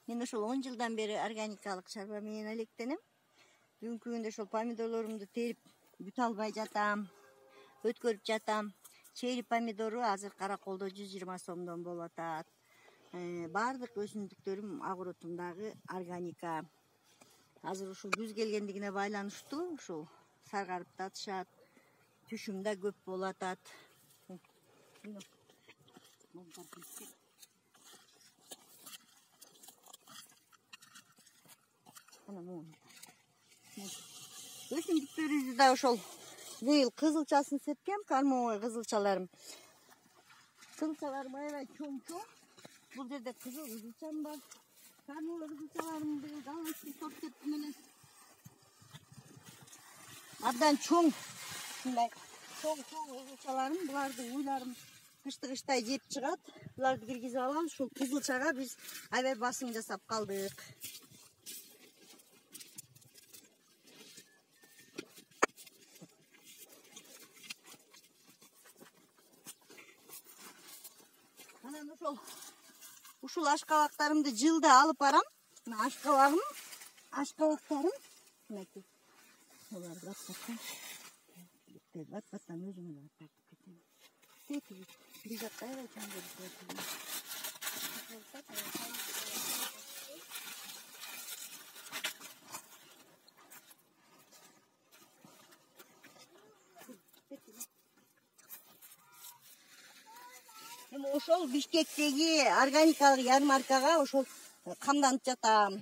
Мен ошол 10 жылдан бeri органикалык чарба менен алектенем. Бүгүнкү күндө ошол помидорлорумду терип бүт албай жатам. Өткөрүп жатам. Чери помидору азыр Караколдо 120 сомдон болуп атат. Бардык өсүмдүктөрүм огородумдагы органика. Азыр ушул күз келгендигине байланыштуу ушул саргарып татышат. Түшүм да көп болуп атат. Өсүмдүктөрүбүздү да ошол быйыл кызылчасын сепкем, кормовой кызылчаларым. Кызылчаларым аябай чоң-чоң. Бул жерде кызылчам бар. Кормовой кызылчаларым быйыл голландский сорт септим эле. Абдан чоң. Ушундай чоң-чоң кызылчаларым, буларды уйларым кыштай жеп чыгат. Буларды киргизип алабыз. Ушул кызылчага биз аябай басым жасап калдык. Анан ушул ашкабактарымды жылда алып барам. Мына ашкабактарым. Мынакей. Оларды бат-баттан өзүмө да тартып кетем. Bir dakika evet onu da yapayım. Ошол Бишкектеги органикалык ярмаркага ошол камданып жатам.